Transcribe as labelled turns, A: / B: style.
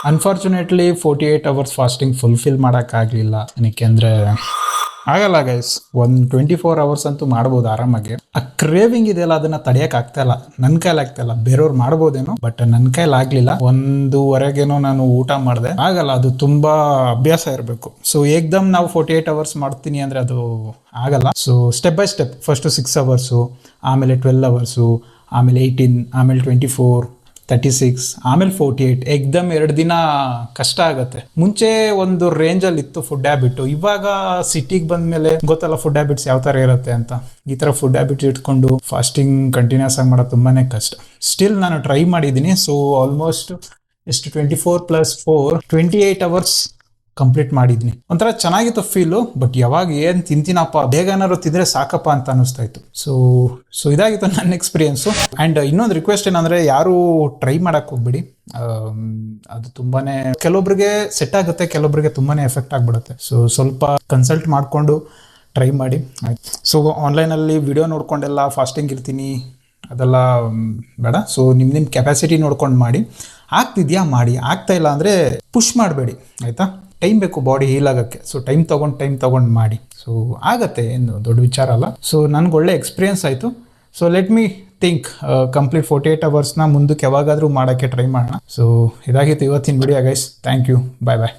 A: Unfortunately 48 hours fasting fulfil ಮಾಡೋಕ್ಕಾಗಲಿಲ್ಲ. ಏನಕ್ಕೆ ಅಂದರೆ ಆಗಲ್ಲ ಗೈಸ್. 24 hours ಅಂತೂ ಮಾಡ್ಬೋದು ಆರಾಮಾಗಿ. ಆ ಕ್ರೇವಿಂಗ್ ಇದೆಯಲ್ಲ ಅದನ್ನ ತಡೆಯಕ್ ಆಗ್ತಾ ಇಲ್ಲ. ನನ್ನ ಕೈಲಿ ಆಗ್ತಾ ಇಲ್ಲ. ಬೇರೆಯವ್ರು ಮಾಡ್ಬೋದೇನೋ, ಬಟ್ ನನ್ನ ಕೈಲಿ ಆಗ್ಲಿಲ್ಲ. 1:30 ಊಟ ಮಾಡಿದೆ. ಆಗಲ್ಲ, ಅದು ತುಂಬಾ ಅಭ್ಯಾಸ ಇರಬೇಕು. ಸೊ ಏಕ್ದಮ್ ನಾವು 48 hours ಮಾಡ್ತೀನಿ ಅಂದ್ರೆ ಅದು ಆಗಲ್ಲ. So step by step, first 6 hours, ಆಮೇಲೆ 12 hours, ಆಮೇಲೆ 18, ಆಮೇಲೆ 24, 36, ಆಮೇಲೆ 48. ಏಕ್ದಮ್ 2 ದಿನ ಕಷ್ಟ ಆಗುತ್ತೆ. ಮುಂಚೆ ಒಂದು ರೇಂಜಲ್ಲಿ ಇತ್ತು ಫುಡ್ ಹ್ಯಾಬಿಟ್. ಇವಾಗ ಸಿಟಿಗೆ ಬಂದ್ಮೇಲೆ ಗೊತ್ತಲ್ಲ ಫುಡ್ ಹ್ಯಾಬಿಟ್ಸ್ ಯಾವ ತರ ಇರುತ್ತೆ ಅಂತ. ಈ ತರ ಫುಡ್ ಹ್ಯಾಬಿಟ್ ಇಟ್ಕೊಂಡು ಫಾಸ್ಟಿಂಗ್ ಕಂಟಿನ್ಯೂಸ್ ಆಗಿ ಮಾಡೋದು ತುಂಬಾನೇ ಕಷ್ಟ. ಸ್ಟಿಲ್ ನಾನು ಟ್ರೈ ಮಾಡಿದ್ದೀನಿ. ಸೊ ಆಲ್ಮೋಸ್ಟ್ ಎಷ್ಟು 24+4 28 hours ಕಂಪ್ಲೀಟ್ ಮಾಡಿದ್ನಿ. ಒಂಥರ ಚೆನ್ನಾಗಿತ್ತು ಫೀಲು. ಬಟ್ ಯಾವಾಗ ಏನ್ ತಿಂತೀನಪ್ಪ, ಬೇಗ ಏನಾದ್ರು ತಿಂದ್ರೆ ಸಾಕಪ್ಪ ಅಂತ ಅನಿಸ್ತಾ ಇತ್ತು. ಸೊ ಇದಾಗಿತ್ತು ನನ್ನ ಎಕ್ಸ್ಪೀರಿಯನ್ಸು. ಅಂಡ್ ಇನ್ನೊಂದು ರಿಕ್ವೆಸ್ಟ್ ಏನಂದ್ರೆ, ಯಾರು ಟ್ರೈ ಮಾಡಕ್ ಹೋಗ್ಬಿಡಿ. ಅದು ತುಂಬಾನೇ ಕೆಲವೊಬ್ರಿಗೆ ಸೆಟ್ ಆಗುತ್ತೆ, ಕೆಲವೊಬ್ರಿಗೆ ತುಂಬಾನೇ ಎಫೆಕ್ಟ್ ಆಗ್ಬಿಡುತ್ತೆ. ಸೊ ಸ್ವಲ್ಪ ಕನ್ಸಲ್ಟ್ ಮಾಡ್ಕೊಂಡು ಟ್ರೈ ಮಾಡಿ. ಸೊ ಆನ್ಲೈನಲ್ಲಿ ವಿಡಿಯೋ ನೋಡ್ಕೊಂಡೆಲ್ಲ ಫಾಸ್ಟಿಂಗ್ ಇರ್ತೀನಿ ಅದೆಲ್ಲ ಬೇಡ. ಸೊ ನಿಮ್ಮ ಕೆಪಾಸಿಟಿ ನೋಡ್ಕೊಂಡು ಮಾಡಿ. ಆಗ್ತಿದ್ಯಾ ಮಾಡಿ, ಆಗ್ತಾ ಇಲ್ಲ ಅಂದರೆ ಪುಷ್ ಮಾಡಬೇಡಿ, ಆಯಿತಾ. ಟೈಮ್ ಬೇಕು ಬಾಡಿ ಹೀಲ್ ಆಗೋಕ್ಕೆ. ಸೊ ಟೈಮ್ ತೊಗೊಂಡು ಮಾಡಿ. ಸೊ ಆಗತ್ತೆ, ಏನು ದೊಡ್ಡ ವಿಚಾರ ಅಲ್ಲ. ಸೊ ನನಗೆ ಒಳ್ಳೆ ಎಕ್ಸ್ಪೀರಿಯನ್ಸ್ ಆಯಿತು. So let me think complete 48 hours ಮುಂದಕ್ಕೆ ಯಾವಾಗಾದರೂ ಮಾಡೋಕ್ಕೆ ಟ್ರೈ ಮಾಡೋಣ. ಸೊ ಇದಾಗಿತ್ತು ಇವತ್ತಿನ video guys. Thank you. Bye.